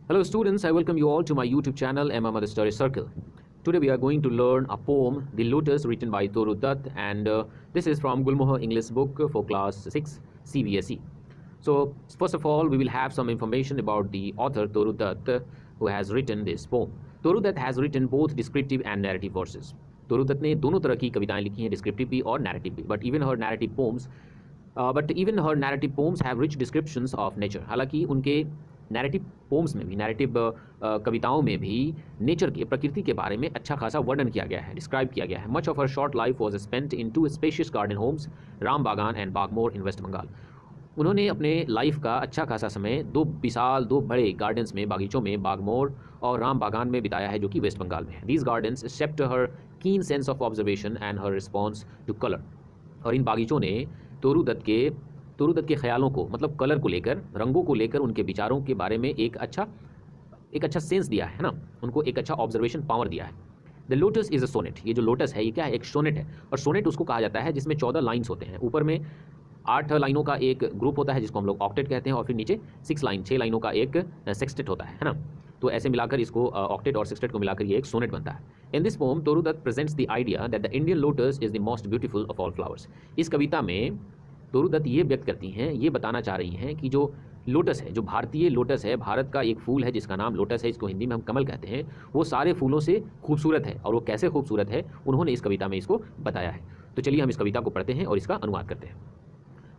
Hello students, I welcome you all to my YouTube channel Emma Mother Story Circle. Today we are going to learn a poem, The Lotus, written by Toru Dutt, and this is from Gulmohar English book for class 6 CBSE. So first of all, we will have some information about the author Toru Dutt, who has written this poem. Toru Dutt has written both descriptive and narrative verses. Toru Dutt ने दोनों तरह की कविताएं लिखी हैं, descriptive भी और narrative भी. But even her narrative poems have rich descriptions of nature. हालांकि उनके नैरेटिव पोम्स में भी, नैरेटिव कविताओं में भी नेचर के, प्रकृति के बारे में अच्छा खासा वर्णन किया गया है, डिस्क्राइब किया गया है. Much of her short life was spent in 2 spacious garden homes, Ram Bagan and Bagmari in West Bengal. उन्होंने अपने लाइफ का अच्छा खासा समय दो बड़े गार्डन्स में, बागीचों में, बागमोर और राम बागान में बिताया है, जो कि वेस्ट बंगाल में है. These gardens shaped her keen sense of observation and her response to colour. और इन बागीचों ने तोरू दत्त के ख्यालों को, मतलब कलर को लेकर, रंगों को लेकर, उनके विचारों के बारे में एक अच्छा सेंस दिया है ना, उनको एक अच्छा ऑब्जर्वेशन पावर दिया है. The lotus is a sonnet. ये जो लोटस है ये क्या है? एक सोनेट है. और सोनेट उसको कहा जाता है जिसमें 14 लाइन्स होते हैं. ऊपर में 8 लाइनों का एक ग्रुप होता है जिसको हम लोग ऑक्टेट कहते हैं, और फिर नीचे 6 लाइनों का एक सेक्सटेट होता है ना. तो ऐसे मिलाकर इसको ऑक्टेट और सेक्सटेट को मिलाकर ये एक सोनेट बनता है. In this poem Toru Dutt presents the idea that the Indian lotus is the most beautiful of all flowers. इस कविता में तोरू दत्त ये व्यक्त करती हैं, ये बताना चाह रही हैं कि जो लोटस है, जो भारतीय लोटस है, भारत का एक फूल है जिसका नाम लोटस है, इसको हिंदी में हम कमल कहते हैं, वो सारे फूलों से खूबसूरत है. और वो कैसे खूबसूरत है, उन्होंने इस कविता में इसको बताया है. तो चलिए हम इस कविता को पढ़ते हैं और इसका अनुवाद करते हैं.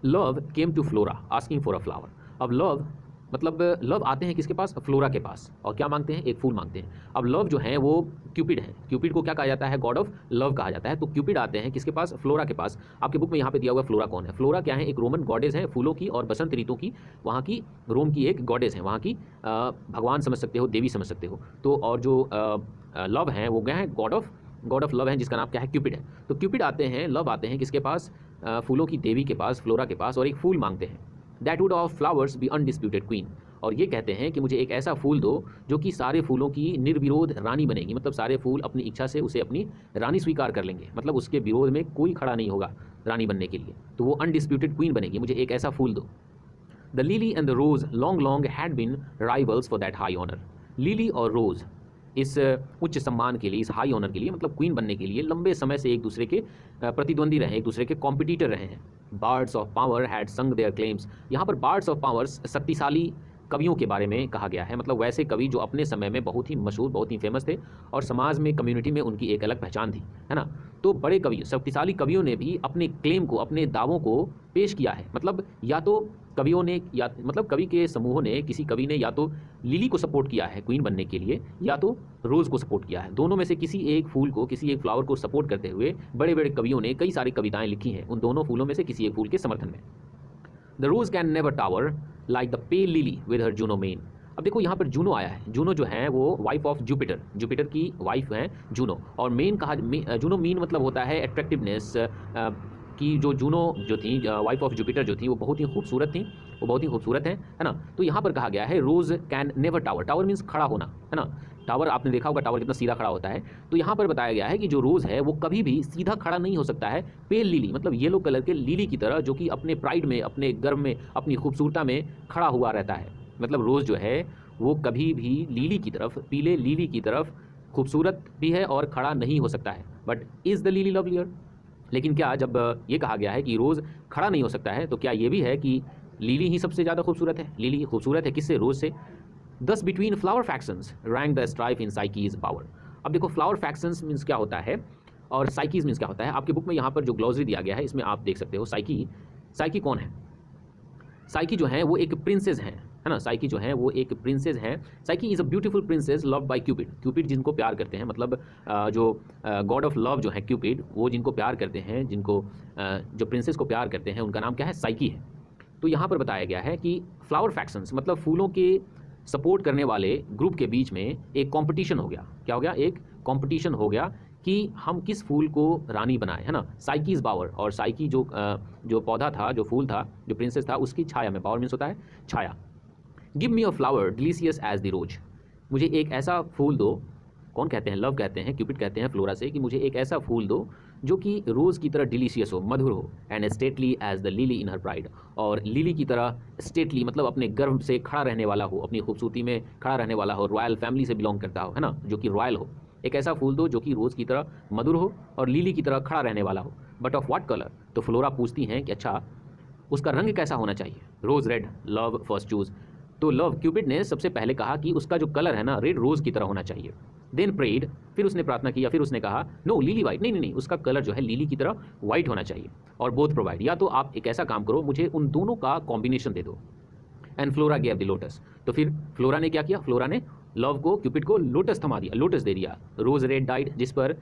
Love came to Flora asking for a flower. अब लव आते हैं किसके पास? फ्लोरा के पास. और क्या मांगते हैं? एक फूल मांगते हैं. अब लव जो है वो क्यूपिड है. क्यूपिड को क्या कहा जाता है? गॉड ऑफ लव कहा जाता है. तो क्यूपिड आते हैं किसके पास? फ्लोरा के पास. आपके बुक में यहाँ पे दिया हुआ फ्लोरा कौन है? फ्लोरा क्या है? एक रोमन गॉडेस है, फूलों की और बसंत ऋतु की, वहाँ की रोम की एक गॉडेस है, वहाँ की भगवान समझ सकते हो, देवी समझ सकते हो. तो और जो लव हैं वो क्या है? गॉड ऑफ लव है, जिसका नाम क्या है? क्यूपिड है. तो क्यूपिड आते हैं, लव आते हैं किसके पास? फूलों की देवी के पास, फ्लोरा के पास, और एक फूल मांगते हैं. That would of flowers be undisputed queen. और ये कहते हैं कि मुझे एक ऐसा फूल दो जो कि सारे फूलों की निर्विरोध रानी बनेगी. मतलब सारे फूल अपनी इच्छा से उसे अपनी रानी स्वीकार कर लेंगे, मतलब उसके विरोध में कोई खड़ा नहीं होगा रानी बनने के लिए. तो वो अनडिस्प्यूटेड क्वीन बनेगी. मुझे एक ऐसा फूल दो. The lily and the rose long had been rivals for that high honour. Lily और रोज इस उच्च सम्मान के लिए, इस हाई ऑनर के लिए, मतलब क्वीन बनने के लिए लंबे समय से एक दूसरे के प्रतिद्वंदी रहे, एक दूसरे के कॉम्पिटिटर रहे हैं. बार्ड्स ऑफ पावर हैड संग देयर क्लेम्स. यहाँ पर बार्ड्स ऑफ पावर्स शक्तिशाली कवियों के बारे में कहा गया है, मतलब वैसे कवि जो अपने समय में बहुत ही मशहूर, बहुत ही फेमस थे और समाज में, कम्युनिटी में उनकी एक अलग पहचान थी, है ना. तो बड़े कवि, शक्तिशाली कवियों ने भी अपने क्लेम को, अपने दावों को पेश किया है. मतलब या तो कवियों ने, या मतलब कवि के समूहों ने, किसी कवि ने या तो लिली को सपोर्ट किया है क्वीन बनने के लिए, या तो रोज़ को सपोर्ट किया है. दोनों में से किसी एक फूल को, किसी एक फ्लावर को सपोर्ट करते हुए बड़े बड़े कवियों ने कई सारी कविताएं लिखी हैं उन दोनों फूलों में से किसी एक फूल के समर्थन में. The rose can never tower like the pale lily with her Juno mien. अब देखो यहाँ पर जूनो आया है. जूनो जो है वो वाइफ ऑफ जुपिटर, जुपिटर की वाइफ है जूनो. और मेन कहा, जूनो मीन मतलब होता है अट्रैक्टिवनेस की. जो जूनो जो थी, वाइफ ऑफ जुपिटर जो थी, वो बहुत ही खूबसूरत थी, वो बहुत ही खूबसूरत है ना. तो यहाँ पर कहा गया है rose can never tower. Tower means खड़ा होना, है ना. टावर आपने देखा होगा, टावर कितना सीधा खड़ा होता है. तो यहाँ पर बताया गया है कि जो रोज़ है वो कभी भी सीधा खड़ा नहीं हो सकता है. पेल लिली मतलब येलो कलर के लिली की तरह, जो कि अपने प्राइड में, अपने गर्व में, अपनी खूबसूरता में खड़ा हुआ रहता है. मतलब रोज़ जो है वो कभी भी लिली की तरफ, पीले लिली की तरफ खूबसूरत भी है और खड़ा नहीं हो सकता है. But is the lily lovelier. लेकिन क्या, जब ये कहा गया है कि रोज़ खड़ा नहीं हो सकता है, तो क्या ये भी है कि लिली ही सबसे ज़्यादा खूबसूरत है? लिली खूबसूरत है किससे? रोज़ से. Thus between flower factions rank the strife in Psyche's power. अब देखो फ्लावर फैक्शंस मीन्स क्या होता है और साइकीज मीन्स क्या होता है. आपके बुक में यहाँ पर जो ग्लॉसरी दिया गया है इसमें आप देख सकते हो. साइकी कौन है? साइकी जो है वो एक प्रिंसेस है ना. साइकी जो है वो एक प्रिंसेस है. Psyche is a beautiful princess loved by Cupid. Cupid जिनको प्यार करते हैं, मतलब जो गॉड ऑफ लव जो है क्यूपिड, वो जिनको प्यार करते हैं, जिनको जो प्रिंसेस को प्यार करते हैं, उनका नाम क्या है? साइकी है. तो यहाँ पर बताया गया है कि फ्लावर फैक्शंस मतलब फूलों के सपोर्ट करने वाले ग्रुप के बीच में एक कंपटीशन हो गया. क्या हो गया? एक कंपटीशन हो गया कि हम किस फूल को रानी बनाए, है ना. साइकीज बावर. और साइकी जो पौधा था, जो फूल था, जो प्रिंसेस था, उसकी छाया में, बावर मीन्स होता है छाया. Give me a flower delicious as the rose. मुझे एक ऐसा फूल दो. कौन कहते हैं? लव कहते हैं, क्यूपिड कहते हैं फ्लोरा से कि मुझे एक ऐसा फूल दो जो कि रोज़ की तरह डिलीशियस हो, मधुर हो, and stately as the lily in her pride, और लिली की तरह स्टेटली मतलब अपने गर्व से खड़ा रहने वाला हो, अपनी खूबसूरती में खड़ा रहने वाला हो, रॉयल फैमिली से बिलोंग करता हो, है ना, जो कि रॉयल हो। एक ऐसा फूल दो जो कि रोज़ की तरह मधुर हो और लिली की तरह खड़ा रहने वाला हो, बट ऑफ व्हाट कलर। तो फ्लोरा पूछती हैं कि अच्छा उसका रंग कैसा होना चाहिए। रोज़ रेड, लव फर्स्ट चूज। तो लव, क्यूपिड ने सबसे पहले कहा कि उसका जो कलर है ना रेड रोज़ की तरह होना चाहिए। देन प्रेड, फिर उसने प्रार्थना की या फिर उसने कहा नो लिली वाइट, नहीं नहीं नहीं, उसका कलर जो है लिली की तरह वाइट होना चाहिए। और बोथ प्रोवाइड, या तो आप एक ऐसा काम करो मुझे उन दोनों का कॉम्बिनेशन दे दो। And flora gave the lotus, तो फिर फ्लोरा ने क्या किया, फ्लोरा ने लव को, क्यूपिड को लोटस थमा दिया, लोटस दे दिया। रोज़ रेड डाइड, जिस पर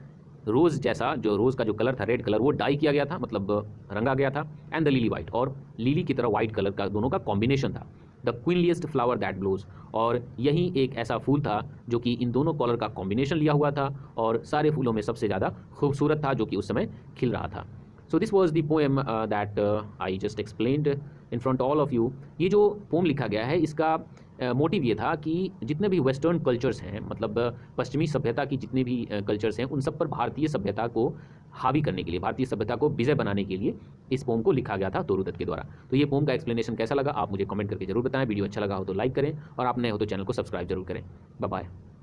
रोज़ जैसा जो रोज़ का जो कलर था रेड कलर वो डाई किया गया था, मतलब रंगा गया था। एंड द लिली वाइट, और लिली की तरह वाइट कलर का दोनों का कॉम्बिनेशन था। द क्वीनलीस्ट फ्लावर दैट ब्लोज, और यही एक ऐसा फूल था जो कि इन दोनों कलर का कॉम्बिनेशन लिया हुआ था और सारे फूलों में सबसे ज़्यादा खूबसूरत था जो कि उस समय खिल रहा था। So this was the poem that I just explained in front all of you. ये जो पोम लिखा गया है इसका मोटिव ये था कि जितने भी वेस्टर्न कल्चर्स हैं, मतलब पश्चिमी सभ्यता की जितने भी कल्चर्स हैं, उन सब पर भारतीय सभ्यता को हावी करने के लिए, भारतीय सभ्यता को विजय बनाने के लिए इस पोम को लिखा गया था तोरूदत्त के द्वारा। तो ये पोम का एक्सप्लेनेशन कैसा लगा आप मुझे कमेंट करके जरूर बताएं। वीडियो अच्छा लगा हो तो लाइक करें और आप नए हो तो चैनल को सब्सक्राइब जरूर करें। Bye bye.